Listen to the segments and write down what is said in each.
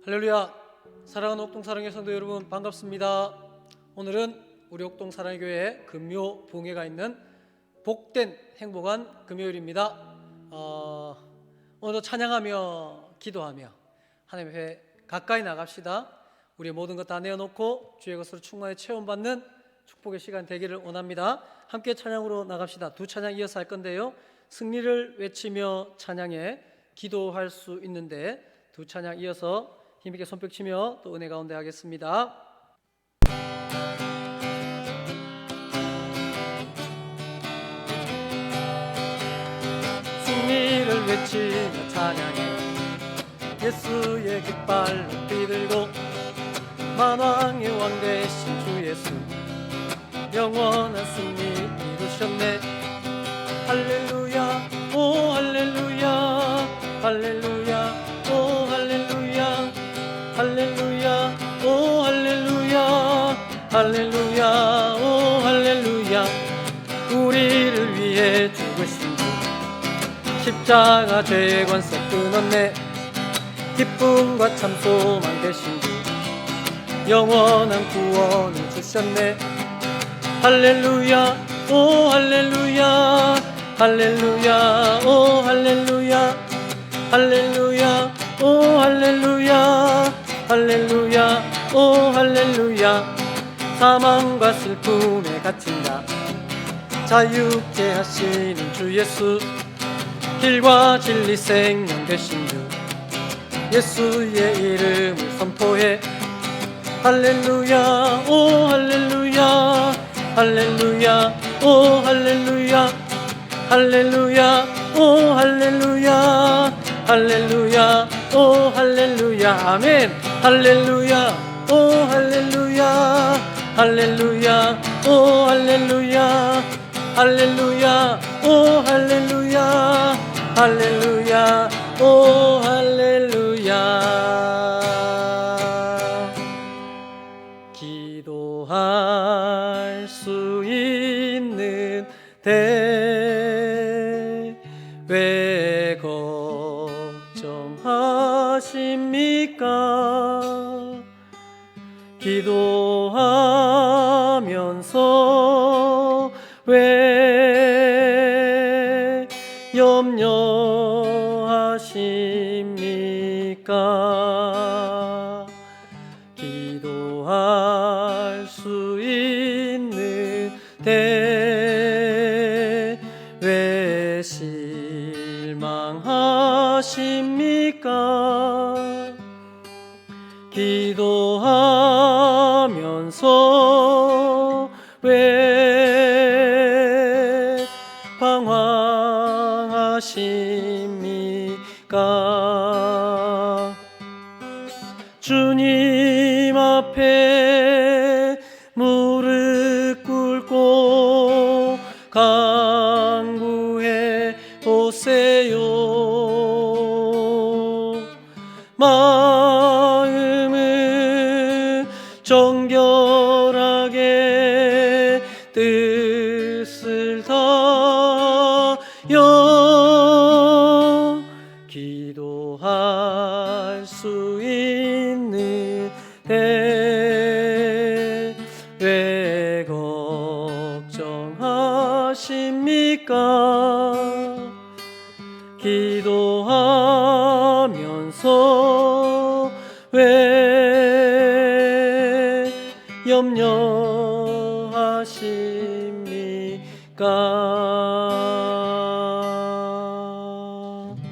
할렐루야. 사랑하는 옥동사랑의 성도 여러분, 반갑습니다. 오늘은 우리 옥동사랑교회 금요 봉회가 있는 복된 행복한 금요일입니다. 오늘도 찬양하며 기도하며 하나님 앞에 가까이 나갑시다. 우리의 모든 것 다 내어놓고 주의 것으로 충만히 체험받는 축복의 시간 되기를 원합니다. 함께 찬양으로 나갑시다. 두 찬양 이어서 할 건데요, 승리를 외치며 찬양에 기도할 수 있는데 두 찬양 이어서 힘있게 손뼉치며 또 은혜 가운데 하겠습니다. 승리를 외치며 찬양해 예수의 깃발 높이 들고 만왕의 왕 되신 주 예수 영원한 승리 이루셨네. 할렐루야 오 할렐루야 할렐루야 오 할렐루야 할렐루야 오 할렐루야 할렐루야 오 할렐루야. 우리를 위해 죽으신 주 십자가 죄의 권세 끊었네. 기쁨과 참 소망 되신 주 영원한 구원을 주셨네. 할렐루야 오 할렐루야 할렐루야 오 할렐루야 할렐루야 오 할렐루야 할렐루야 오 할렐루야. 사망과 슬픔에 갇힌 자 자유케 하시는 주 예수 길과 진리 생명 되신 주 예수의 이름을 선포해. 할렐루야 오 할렐루야 할렐루야 오 할렐루야 할렐루야 오 할렐루야 할렐루야 오 할렐루야. 아멘. 할렐루야 오 할렐루야 할렐루야 오 할렐루야 할렐루야 오 할렐루야 할렐루야 오 할렐루야. 기도할 수 있는 왜 걱정하십니까? 기도하면서 왜 염려하십니까? 기도할 수 있는 왜 실망하십니까? 기도하면서 왜 방황하십니까? 주님 앞에 무릎 꿇고 간구해 보세요. 마음은 정결하게 뜻을 다하여 기도할 수 있는 왜 걱정하십니까? 기도하면서 왜 염려하십니까?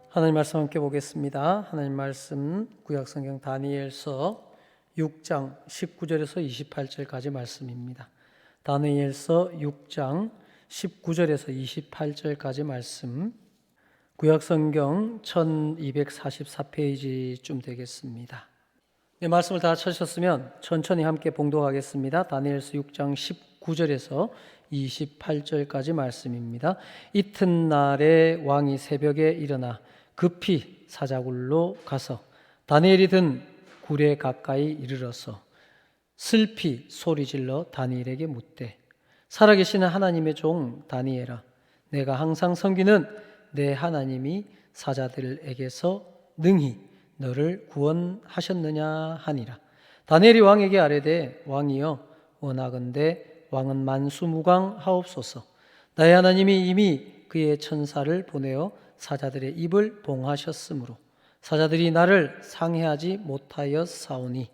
하나님 말씀 함께 보겠습니다. 하나님 말씀 구약성경 다니엘서 6장 19절에서 28절까지 말씀입니다. 다니엘서 6장 19절에서 28절까지 말씀, 구약성경 1244페이지쯤 되겠습니다. 네, 말씀을 다 찾으셨으면 천천히 함께 봉독하겠습니다. 다니엘서 6장 19절에서 28절까지 말씀입니다. 이튿날에 왕이 새벽에 일어나 급히 사자굴로 가서 다니엘이 든 굴에 가까이 이르러서 슬피 소리질러 다니엘에게 묻되, 살아계시는 하나님의 종 다니엘아, 내가 항상 섬기는 내 하나님이 사자들에게서 능히 너를 구원하셨느냐 하니라. 다니엘이 왕에게 아뢰되 왕이여 원하건대 왕은 만수무강하옵소서. 나의 하나님이 이미 그의 천사를 보내어 사자들의 입을 봉하셨으므로 사자들이 나를 상해하지 못하였사오니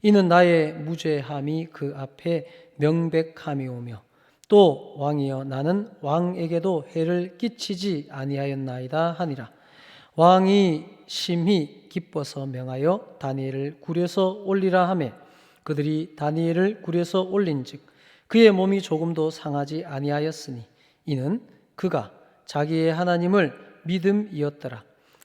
이는 나의 무죄함이 그 앞에 명백함이오며 또 왕이여 나는 왕에게도 해를 끼치지 아니하였나이다 하니라. 왕이 심히 기뻐서 명하여 다니엘을 굴에서 올리라 하매 그들이 다니엘을 굴에서 올린즉 그의 몸이 조금도 상하지 아니하였으니 이는 그가 자기의 하나님을 믿음이었더라.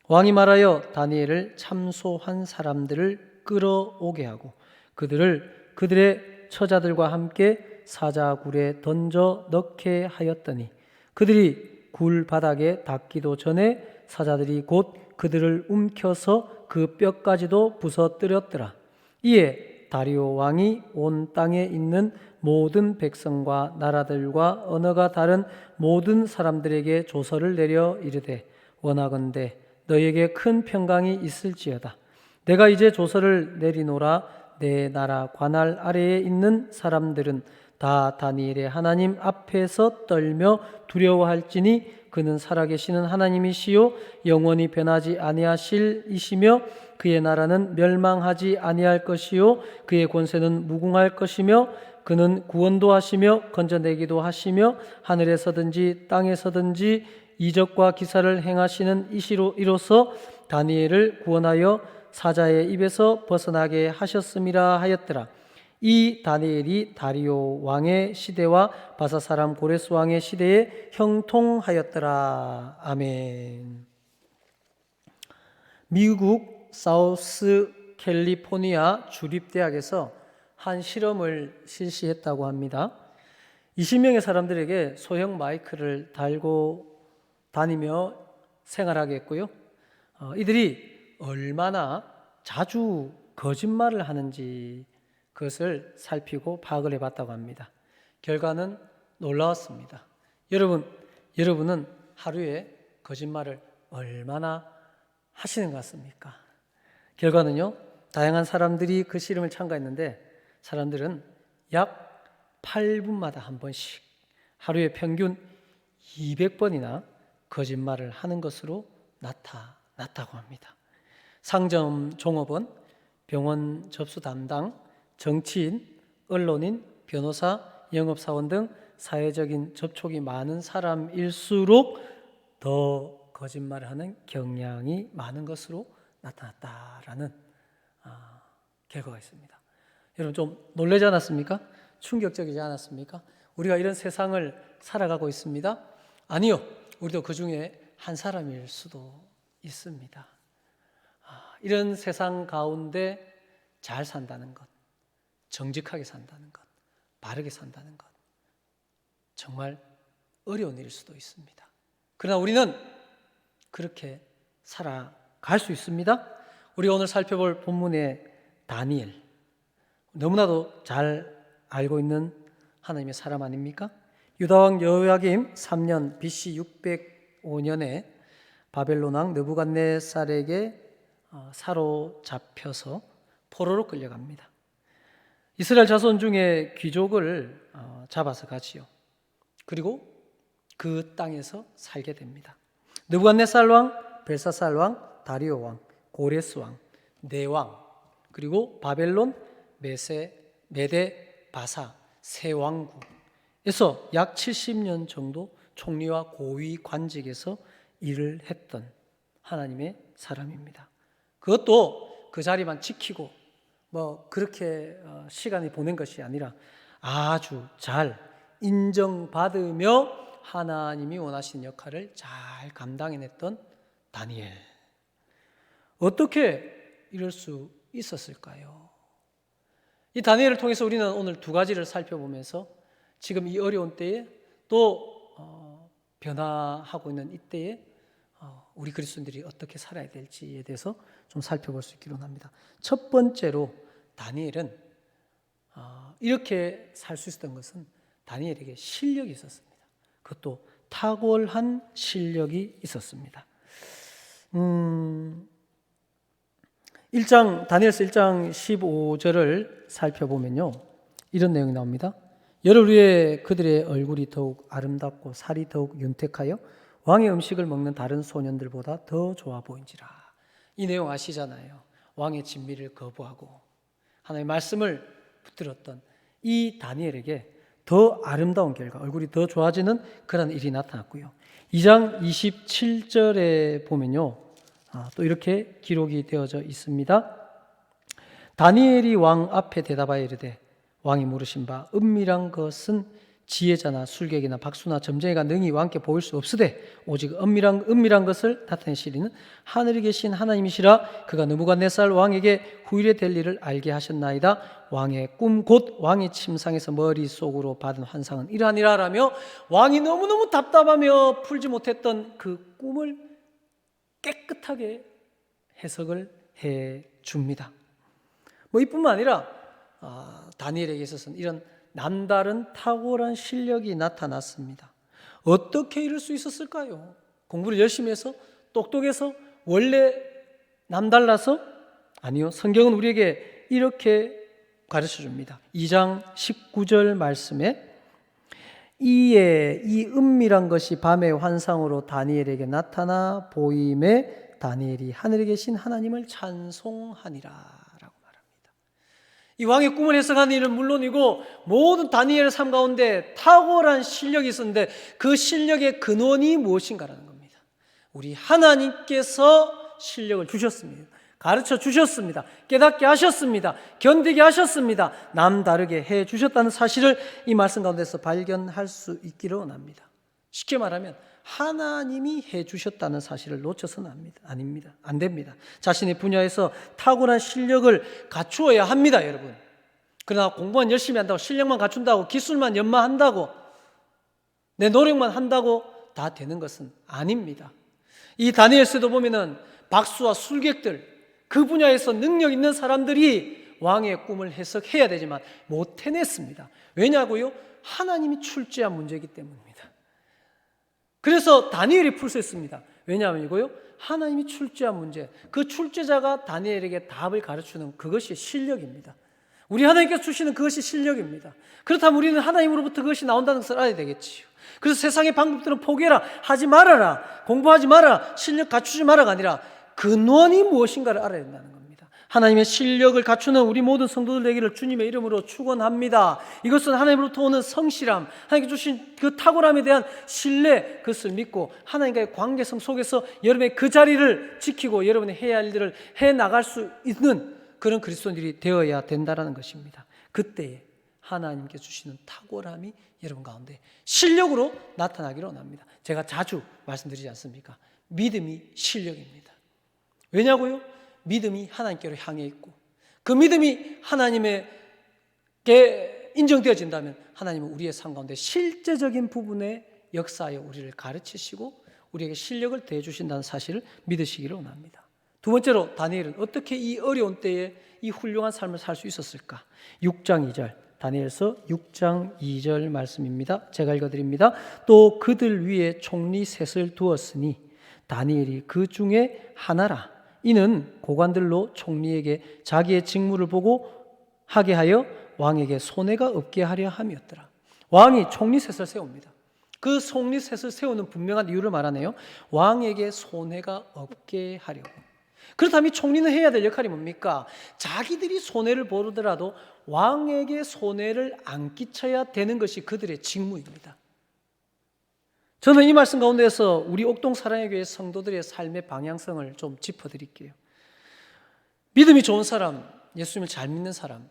왕이 말하여 다니엘을 참소한 사람들을 끌어오게 하고 그들을 그들의 처자들과 함께 사자굴에 던져 넣게 하였더니 그들이 굴 바닥에 닿기도 전에 사자들이 곧 그들을 움켜서 그 뼈까지도 부서뜨렸더라. 이에 다리오 왕이 온 땅에 있는 모든 백성과 나라들과 언어가 다른 모든 사람들에게 조서를 내려 이르되 원하건대 너에게 큰 평강이 있을지어다. 내가 이제 조서를 내리노라. 내 나라 관할 아래에 있는 사람들은 다 다니엘의 하나님 앞에서 떨며 두려워할지니 그는 살아계시는 하나님이시요 영원히 변하지 아니하실 이시며 그의 나라는 멸망하지 아니할 것이요 그의 권세는 무궁할 것이며 그는 구원도 하시며 건져내기도 하시며 하늘에서든지 땅에서든지 이적과 기사를 행하시는 이시로서 다니엘을 구원하여 사자의 입에서 벗어나게 하셨음이라 하였더라. 이 다니엘이 다리오 왕의 시대와 바사 사람 고레스 왕의 시대에 형통하였더라. 아멘. 미국 사우스 캘리포니아 주립대학에서 한 실험을 실시했다고 합니다. 20명의 사람들에게 소형 마이크를 달고 다니며 생활하게 했고요. 이들이 얼마나 자주 거짓말을 하는지 그것을 살피고 파악을 해봤다고 합니다. 결과는 놀라웠습니다. 여러분은 하루에 거짓말을 얼마나 하시는 것 같습니까? 결과는요, 다양한 사람들이 그 실험을 참가했는데 사람들은 약 8분마다 한 번씩 하루에 평균 200번이나 거짓말을 하는 것으로 나타났다고 합니다. 상점 종업원, 병원 접수 담당, 정치인, 언론인, 변호사, 영업사원 등 사회적인 접촉이 많은 사람일수록 더 거짓말을 하는 경향이 많은 것으로 나타났다라는 결과가 있습니다. 여러분 좀 놀라지 않았습니까? 충격적이지 않았습니까? 우리가 이런 세상을 살아가고 있습니다. 아니요, 우리도 그 중에 한 사람일 수도 있습니다. 이런 세상 가운데 잘 산다는 것, 정직하게 산다는 것, 바르게 산다는 것, 정말 어려운 일일 수도 있습니다. 그러나 우리는 그렇게 살아갈 수 있습니다. 우리가 오늘 살펴볼 본문의 다니엘, 너무나도 잘 알고 있는 하나님의 사람 아닙니까? 유다왕 여호야김 3년 BC 605년에 바벨론 왕 느부갓네살에게 사로잡혀서 포로로 끌려갑니다. 이스라엘 자손 중에 귀족을 잡아서 가지요. 그리고 그 땅에서 살게 됩니다. 느부갓네살 왕, 벨사살 왕, 다리오 왕, 고레스 왕, 네 왕, 그리고 바벨론, 메데, 바사 세 왕국에서 약 70년 정도 총리와 고위 관직에서 일을 했던 하나님의 사람입니다. 그것도 그 자리만 지키고 그렇게 시간이 보낸 것이 아니라 아주 잘 인정받으며 하나님이 원하시는 역할을 잘 감당해냈던 다니엘. 어떻게 이럴 수 있었을까요? 이 다니엘을 통해서 우리는 오늘 두 가지를 살펴보면서 지금 이 어려운 때에 또 변화하고 있는 이때에 우리 그리스도인들이 어떻게 살아야 될지에 대해서 좀 살펴볼 수 있기로 합니다. 첫 번째로 다니엘은 이렇게 살 수 있었던 것은 다니엘에게 실력이 있었습니다. 그것도 탁월한 실력이 있었습니다. 다니엘서 1장 15절을 살펴보면요, 이런 내용이 나옵니다. 열흘 후에 그들의 얼굴이 더욱 아름답고 살이 더욱 윤택하여 왕의 음식을 먹는 다른 소년들보다 더 좋아 보인지라. 이 내용 아시잖아요. 왕의 진미를 거부하고 하나님의 말씀을 붙들었던 이 다니엘에게 더 아름다운 결과, 얼굴이 더 좋아지는 그런 일이 나타났고요. 2장 27절에 보면요, 또 이렇게 기록이 되어져 있습니다. 다니엘이 왕 앞에 대답하여 이르되 왕이 물으신 바 은밀한 것은 지혜자나 술객이나 박수나 점쟁이가 능히 왕께 보일 수 없으되 오직 은밀한 것을 나타내시리는 하늘에 계신 하나님이시라. 그가 느부갓네살 왕에게 후일에 될 일을 알게 하셨나이다. 왕의 꿈 곧 왕의 침상에서 머릿속으로 받은 환상은 이러하니라 라며 왕이 너무너무 답답하며 풀지 못했던 그 꿈을 깨끗하게 해석을 해 줍니다. 이뿐만 아니라 다니엘에게 있어서는 이런 남다른 탁월한 실력이 나타났습니다. 어떻게 이럴 수 있었을까요? 공부를 열심히 해서, 똑똑해서, 원래 남달라서? 아니요, 성경은 우리에게 이렇게 가르쳐 줍니다. 2장 19절 말씀에 이에 이 은밀한 것이 밤의 환상으로 다니엘에게 나타나 보임에 다니엘이 하늘에 계신 하나님을 찬송하니라. 이 왕의 꿈을 해석하는 일은 물론이고 모든 다니엘의 삶 가운데 탁월한 실력이 있었는데 그 실력의 근원이 무엇인가라는 겁니다. 우리 하나님께서 실력을 주셨습니다. 가르쳐 주셨습니다. 깨닫게 하셨습니다. 견디게 하셨습니다. 남다르게 해 주셨다는 사실을 이 말씀 가운데서 발견할 수 있기를 원합니다. 쉽게 말하면 하나님이 해 주셨다는 사실을 놓쳐서는 안 됩니다. 자신의 분야에서 탁월한 실력을 갖추어야 합니다, 여러분. 그러나 공부만 열심히 한다고, 실력만 갖춘다고, 기술만 연마한다고, 내 노력만 한다고 다 되는 것은 아닙니다. 이 다니엘서도 보면은 박수와 술객들, 그 분야에서 능력 있는 사람들이 왕의 꿈을 해석해야 되지만 못 해냈습니다. 왜냐고요? 하나님이 출제한 문제이기 때문입니다. 그래서 다니엘이 풀 수 있습니다. 왜냐하면요, 하나님이 출제한 문제, 그 출제자가 다니엘에게 답을 가르치는 그것이 실력입니다. 우리 하나님께서 주시는 그것이 실력입니다. 그렇다면 우리는 하나님으로부터 그것이 나온다는 것을 알아야 되겠지요. 그래서 세상의 방법들은 포기해라, 하지 말아라, 공부하지 마라, 실력 갖추지 마라가 아니라 근원이 무엇인가를 알아야 된다는 겁니다. 하나님의 실력을 갖추는 우리 모든 성도들 되기를 주님의 이름으로 축원합니다. 이것은 하나님으로부터 오는 성실함, 하나님께 주신 그 탁월함에 대한 신뢰, 그것을 믿고 하나님과의 관계성 속에서 여러분의 그 자리를 지키고 여러분이 해야 할 일을 해나갈 수 있는 그런 그리스도인들이 되어야 된다는 것입니다. 그때에 하나님께 주시는 탁월함이 여러분 가운데 실력으로 나타나기를 원합니다. 제가 자주 말씀드리지 않습니까? 믿음이 실력입니다. 왜냐고요? 믿음이 하나님께로 향해 있고 그 믿음이 하나님에게 인정되어진다면 하나님은 우리의 삶 가운데 실제적인 부분에 역사하여 우리를 가르치시고 우리에게 실력을 더해 주신다는 사실을 믿으시기를 원합니다. 두 번째로 다니엘은 어떻게 이 어려운 때에 이 훌륭한 삶을 살 수 있었을까? 6장 2절, 다니엘서 6장 2절 말씀입니다. 제가 읽어드립니다. 또 그들 위에 총리 셋을 두었으니 다니엘이 그 중에 하나라. 이는 고관들로 총리에게 자기의 직무를 보고 하게 하여 왕에게 손해가 없게 하려 함이었더라. 왕이 총리 셋을 세웁니다. 그 총리 셋을 세우는 분명한 이유를 말하네요. 왕에게 손해가 없게 하려고. 그렇다면 이 총리는 해야 될 역할이 뭡니까? 자기들이 손해를 보더라도 왕에게 손해를 안 끼쳐야 되는 것이 그들의 직무입니다. 저는 이 말씀 가운데서 우리 옥동 사랑의 교회 성도들의 삶의 방향성을 좀 짚어드릴게요. 믿음이 좋은 사람, 예수님을 잘 믿는 사람,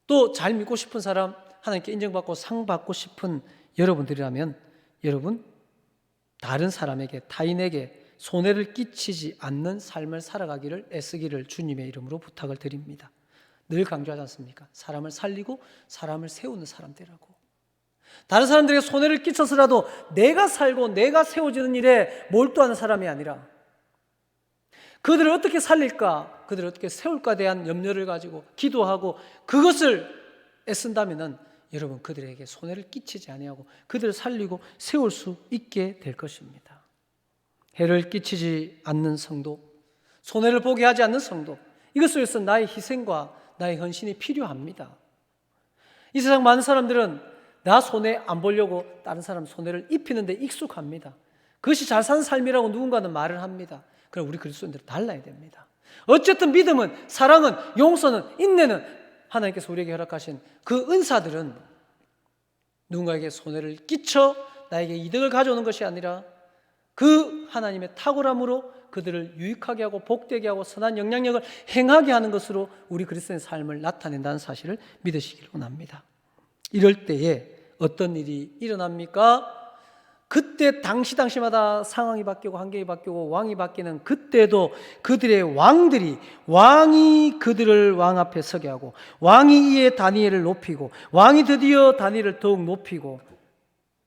또 잘 믿고 싶은 사람, 하나님께 인정받고 상 받고 싶은 여러분들이라면 여러분 다른 사람에게, 타인에게 손해를 끼치지 않는 삶을 살아가기를 애쓰기를 주님의 이름으로 부탁을 드립니다. 늘 강조하지 않습니까? 사람을 살리고 사람을 세우는 사람 되라고. 다른 사람들에게 손해를 끼쳐서라도 내가 살고 내가 세워지는 일에 몰두하는 사람이 아니라 그들을 어떻게 살릴까, 그들을 어떻게 세울까에 대한 염려를 가지고 기도하고 그것을 애쓴다면 여러분 그들에게 손해를 끼치지 아니하고 그들을 살리고 세울 수 있게 될 것입니다. 해를 끼치지 않는 성도, 손해를 보게 하지 않는 성도, 이것을 위해서 나의 희생과 나의 헌신이 필요합니다. 이 세상 많은 사람들은 나 손해 안 보려고 다른 사람 손해를 입히는 데 익숙합니다. 그것이 잘 사는 삶이라고 누군가는 말을 합니다. 그럼 우리 그리스도인들은 달라야 됩니다. 어쨌든 믿음은, 사랑은, 용서는, 인내는 하나님께서 우리에게 허락하신 그 은사들은 누군가에게 손해를 끼쳐 나에게 이득을 가져오는 것이 아니라 그 하나님의 탁월함으로 그들을 유익하게 하고 복되게 하고 선한 영향력을 행하게 하는 것으로 우리 그리스도의 삶을 나타낸다는 사실을 믿으시기를 원합니다. 이럴 때에 어떤 일이 일어납니까? 그때 당시마다 상황이 바뀌고 환경이 바뀌고 왕이 바뀌는 그때도 그들의 왕이 그들을 왕 앞에 서게 하고 왕이 이에 다니엘을 높이고 왕이 드디어 다니엘을 더욱 높이고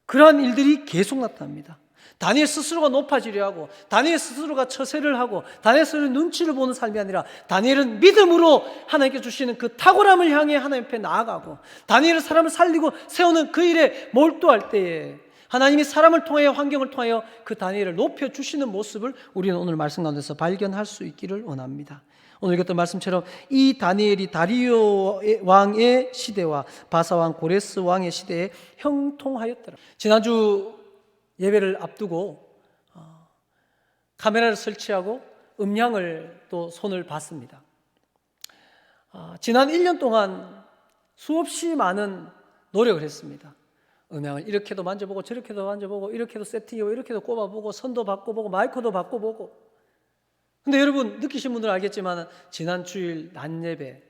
그러한 일들이 계속 나타납니다. 다니엘 스스로가 높아지려 하고 다니엘 스스로가 처세를 하고 다니엘 스스로 눈치를 보는 삶이 아니라 다니엘은 믿음으로 하나님께 주시는 그 탁월함을 향해 하나님 앞에 나아가고 다니엘은 사람을 살리고 세우는 그 일에 몰두할 때에 하나님이 사람을 통하여 환경을 통하여 그 다니엘을 높여주시는 모습을 우리는 오늘 말씀 가운데서 발견할 수 있기를 원합니다. 오늘 읽었던 말씀처럼 이 다니엘이 다리오 왕의 시대와 바사 왕 고레스 왕의 시대에 형통하였더라. 지난주 예배를 앞두고 카메라를 설치하고 음향을 또 손을 봤습니다. 지난 1년 동안 수없이 많은 노력을 했습니다. 음향을 이렇게도 만져보고 저렇게도 만져보고 이렇게도 세팅해보고 이렇게도 꼽아보고 선도 바꿔보고 마이크도 바꿔보고. 근데 여러분 느끼신 분들은 알겠지만 지난 주일 낮 예배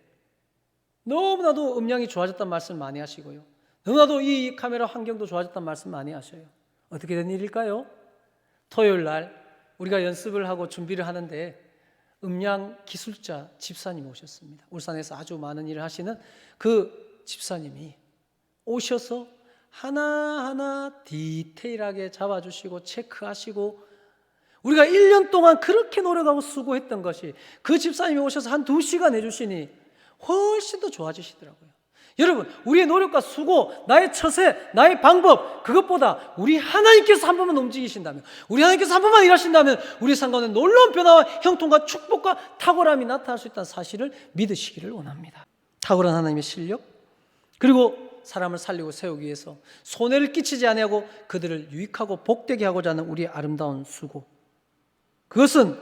너무나도 음향이 좋아졌다는 말씀 많이 하시고요. 너무나도 이 카메라 환경도 좋아졌다는 말씀 많이 하셔요. 어떻게 된 일일까요? 토요일 날 우리가 연습을 하고 준비를 하는데 음향 기술자 집사님 오셨습니다. 울산에서 아주 많은 일을 하시는 그 집사님이 오셔서 하나하나 디테일하게 잡아주시고 체크하시고 우리가 1년 동안 그렇게 노력하고 수고했던 것이 그 집사님이 오셔서 한 2시간 해주시니 훨씬 더 좋아지시더라고요. 여러분, 우리의 노력과 수고, 나의 처세, 나의 방법, 그것보다 우리 하나님께서 한 번만 움직이신다면, 우리 하나님께서 한 번만 일하신다면 우리 삶 가운데 놀라운 변화와 형통과 축복과 탁월함이 나타날 수 있다는 사실을 믿으시기를 원합니다. 탁월한 하나님의 실력, 그리고 사람을 살리고 세우기 위해서 손해를 끼치지 아니하고 그들을 유익하고 복되게 하고자 하는 우리의 아름다운 수고, 그것은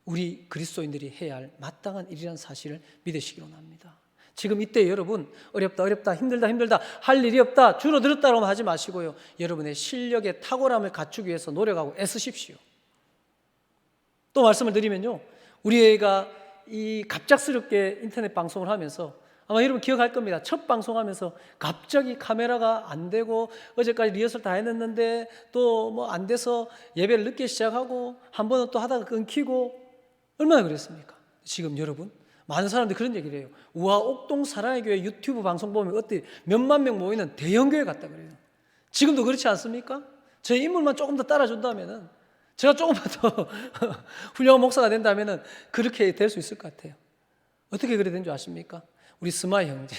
우리 그리스도인들이 해야 할 마땅한 일이라는 사실을 믿으시기 원합니다. 지금 이때 여러분 어렵다 힘들다 할 일이 없다 줄어들었다고 하지 마시고요, 여러분의 실력의 탁월함을 갖추기 위해서 노력하고 애쓰십시오. 또 말씀을 드리면요, 우리 애가 이 갑작스럽게 인터넷 방송을 하면서 아마 여러분 기억할 겁니다. 첫 방송하면서 갑자기 카메라가 안 되고 어제까지 리허설 다 해냈는데 또 뭐 안 돼서 예배를 늦게 시작하고 한 번은 또 하다가 끊기고 얼마나 그랬습니까? 지금 여러분 많은 사람들이 그런 얘기를 해요. 우와, 옥동 사랑의 교회 유튜브 방송 보면 어때 몇만 명 모이는 대형교회 같다 그래요. 지금도 그렇지 않습니까? 제 인물만 조금 더 따라준다면은, 제가 조금만 더 훌륭한 목사가 된다면은 그렇게 될 수 있을 것 같아요. 어떻게 그래 된 줄 아십니까? 우리 스마이 형제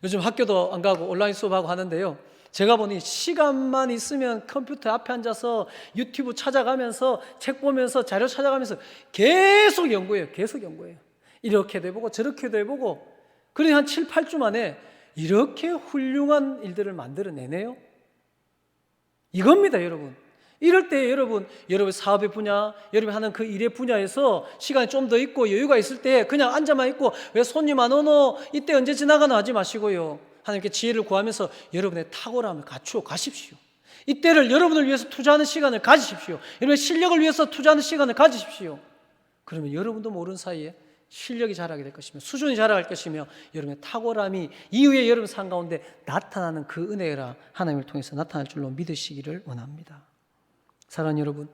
요즘 학교도 안 가고 온라인 수업하고 하는데요, 제가 보니 시간만 있으면 컴퓨터 앞에 앉아서 유튜브 찾아가면서 책 보면서 자료 찾아가면서 계속 연구해요. 이렇게도 해보고 저렇게도 해보고, 그러니 한 7, 8주 만에 이렇게 훌륭한 일들을 만들어내네요. 이겁니다, 여러분. 이럴 때 여러분 사업의 분야, 여러분이 하는 그 일의 분야에서 시간이 좀 더 있고 여유가 있을 때 그냥 앉아만 있고 왜 손님 안 오노, 이때 언제 지나가나 하지 마시고요, 하나님께 지혜를 구하면서 여러분의 탁월함을 갖추어 가십시오. 이때를 여러분을 위해서 투자하는 시간을 가지십시오. 여러분의 실력을 위해서 투자하는 시간을 가지십시오. 그러면 여러분도 모르는 사이에 실력이 자라게 될 것이며 수준이 자라갈 것이며 여러분의 탁월함이 이후에 여러분 삶 가운데 나타나는 그 은혜가 하나님을 통해서 나타날 줄로 믿으시기를 원합니다. 사랑하는 여러분,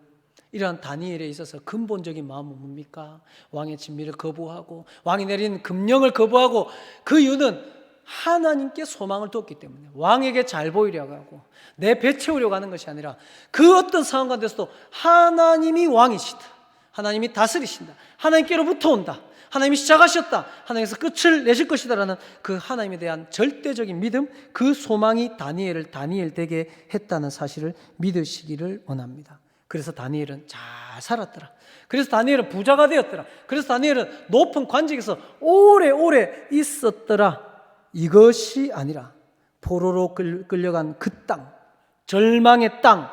이러한 다니엘에 있어서 근본적인 마음은 뭡니까? 왕의 진미를 거부하고 왕이 내린 금령을 거부하고, 그 이유는 하나님께 소망을 뒀기 때문에 왕에게 잘 보이려고 하고 내 배 채우려고 하는 것이 아니라 그 어떤 상황 가운데서도 하나님이 왕이시다, 하나님이 다스리신다, 하나님께로부터 온다, 하나님이 시작하셨다, 하나님께서 끝을 내실 것이다라는 그 하나님에 대한 절대적인 믿음, 그 소망이 다니엘을 다니엘 되게 했다는 사실을 믿으시기를 원합니다. 그래서 다니엘은 잘 잘 살았더라. 그래서 다니엘은 부자가 되었더라. 그래서 다니엘은 높은 관직에서 오래오래 있었더라. 이것이 아니라 포로로 끌려간 그 땅, 절망의 땅,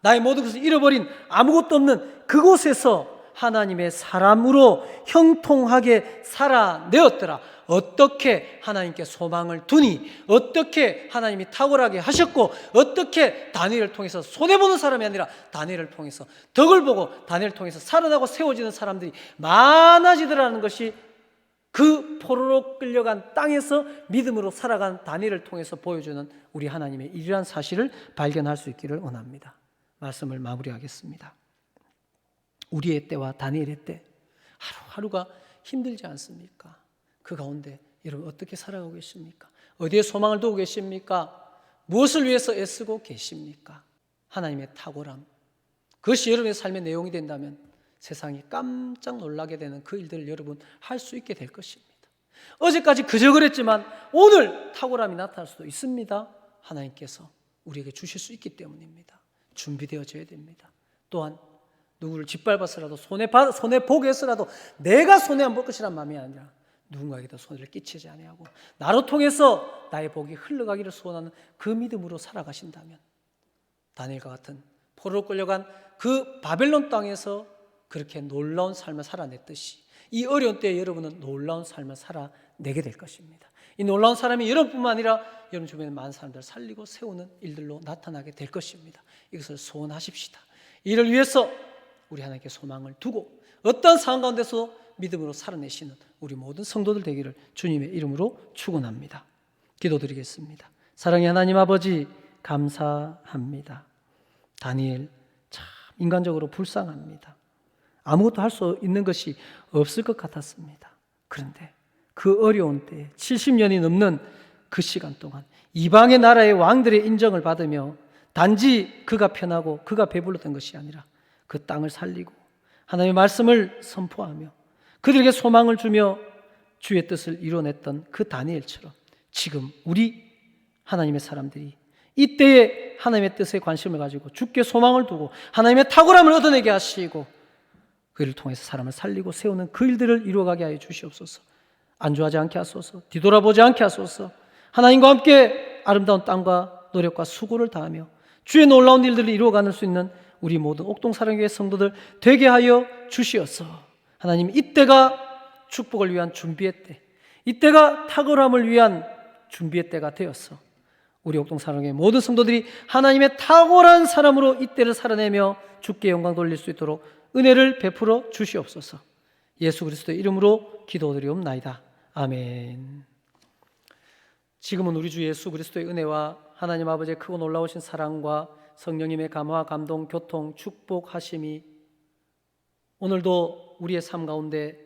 나의 모든 것을 잃어버린 아무것도 없는 그곳에서 하나님의 사람으로 형통하게 살아내었더라. 어떻게 하나님께 소망을 두니, 어떻게 하나님이 탁월하게 하셨고, 어떻게 다니엘을 통해서 손해보는 사람이 아니라 다니엘을 통해서 덕을 보고 다니엘을 통해서 살아나고 세워지는 사람들이 많아지더라는 것이 그 포로로 끌려간 땅에서 믿음으로 살아간 다니엘을 통해서 보여주는 우리 하나님의 일이라는 사실을 발견할 수 있기를 원합니다. 말씀을 마무리하겠습니다. 우리의 때와 다니엘의 때 하루하루가 힘들지 않습니까? 그 가운데 여러분 어떻게 살아가고 계십니까? 어디에 소망을 두고 계십니까? 무엇을 위해서 애쓰고 계십니까? 하나님의 탁월함, 그것이 여러분의 삶의 내용이 된다면 세상이 깜짝 놀라게 되는 그 일들을 여러분 할 수 있게 될 것입니다. 어제까지 그저 그랬지만 오늘 탁월함이 나타날 수도 있습니다. 하나님께서 우리에게 주실 수 있기 때문입니다. 준비되어져야 됩니다. 또한 누구를 짓밟아서라도 손해보게 해서라도 내가 손해 안 볼 것이란 마음이 아니라 누군가에게도 손해를 끼치지 아니하고 나로 통해서 나의 복이 흘러가기를 소원하는 그 믿음으로 살아가신다면 다니엘과 같은 포로로 끌려간 그 바벨론 땅에서 그렇게 놀라운 삶을 살아냈듯이 이 어려운 때에 여러분은 놀라운 삶을 살아내게 될 것입니다. 이 놀라운 사람이 여러분뿐만 아니라 여러분 주변에 많은 사람들을 살리고 세우는 일들로 나타나게 될 것입니다. 이것을 소원하십시다. 이를 위해서 우리 하나님께 소망을 두고 어떤 상황 가운데서 믿음으로 살아내시는 우리 모든 성도들 되기를 주님의 이름으로 축원합니다. 기도드리겠습니다. 사랑의 하나님 아버지, 감사합니다. 다니엘 참 인간적으로 불쌍합니다. 아무것도 할 수 있는 것이 없을 것 같았습니다. 그런데 그 어려운 때에 70년이 넘는 그 시간 동안 이방의 나라의 왕들의 인정을 받으며 단지 그가 편하고 그가 배불렀던 것이 아니라 그 땅을 살리고 하나님의 말씀을 선포하며 그들에게 소망을 주며 주의 뜻을 이뤄냈던 그 다니엘처럼 지금 우리 하나님의 사람들이 이때에 하나님의 뜻에 관심을 가지고 주께 소망을 두고 하나님의 탁월함을 얻어내게 하시고 그를 통해서 사람을 살리고 세우는 그 일들을 이루어가게 하여 주시옵소서. 안주하지 않게 하소서. 뒤돌아보지 않게 하소서. 하나님과 함께 아름다운 땅과 노력과 수고를 다하며 주의 놀라운 일들을 이루어가는 수 있는 우리 모든 옥동사랑교회 성도들 되게 하여 주시옵소서. 하나님, 이때가 축복을 위한 준비의 때, 이때가 탁월함을 위한 준비의 때가 되었어 우리 옥동사랑교회 모든 성도들이 하나님의 탁월한 사람으로 이때를 살아내며 주께 영광 돌릴 수 있도록 은혜를 베풀어 주시옵소서. 예수 그리스도의 이름으로 기도드리옵나이다. 아멘. 지금은 우리 주 예수 그리스도의 은혜와 하나님 아버지의 크고 놀라우신 사랑과 성령님의 감화, 감동, 교통, 축복하심이 오늘도 우리의 삶 가운데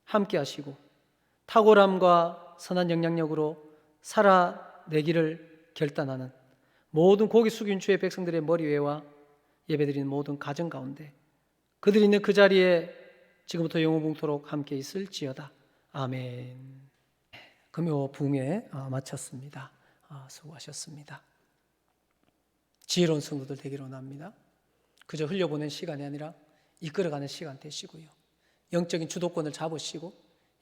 함께 하시고 탁월함과 선한 영향력으로 살아내기를 결단하는 모든 고개 숙인 주의 백성들의 머리 위에와 예배드리는 모든 가정 가운데 그들이 있는 그 자리에 지금부터 영원붕토록 함께 있을지어다. 아멘. 금요 부흥회 마쳤습니다. 수고하셨습니다. 지혜로운 성도들 되기를 원합니다. 그저 흘려보낸 시간이 아니라 이끌어가는 시간 되시고요. 영적인 주도권을 잡으시고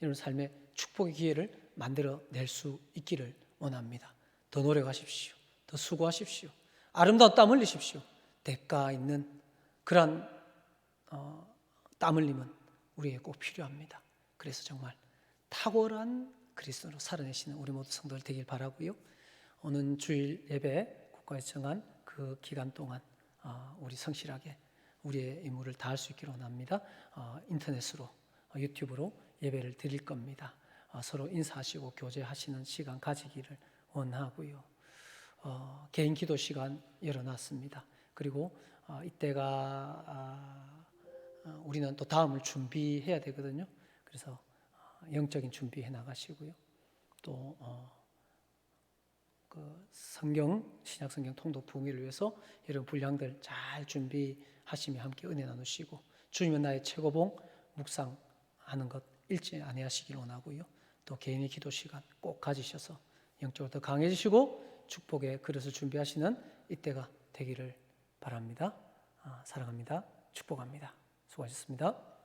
이런 삶의 축복의 기회를 만들어낼 수 있기를 원합니다. 더 노력하십시오. 더 수고하십시오. 아름다운 땀 흘리십시오. 대가 있는 그러한 땀 흘림은 우리에게 꼭 필요합니다. 그래서 정말 탁월한 그리스도로 살아내시는 우리 모두 성도들 되길 바라고요. 오는 주일 예배 국가에서 정한 그 기간 동안 우리 성실하게 우리의 임무를 다할 수 있기를 원합니다. 인터넷으로 유튜브로 예배를 드릴 겁니다. 서로 인사하시고 교제하시는 시간 가지기를 원하고요. 개인 기도 시간 열어놨습니다. 그리고 이때가 우리는 또 다음을 준비해야 되거든요. 그래서 영적인 준비해 나가시고요. 또 그 신약 성경 통독 부흥회를 위해서 이런 분량들 잘 준비하시며 함께 은혜 나누시고 주님은 나의 최고봉 묵상하는 것 잊지 아니하시기를 원하고요. 또 개인의 기도 시간 꼭 가지셔서 영적으로 더 강해지시고 축복의 그릇을 준비하시는 이때가 되기를 바랍니다. 사랑합니다. 축복합니다. 수고하셨습니다.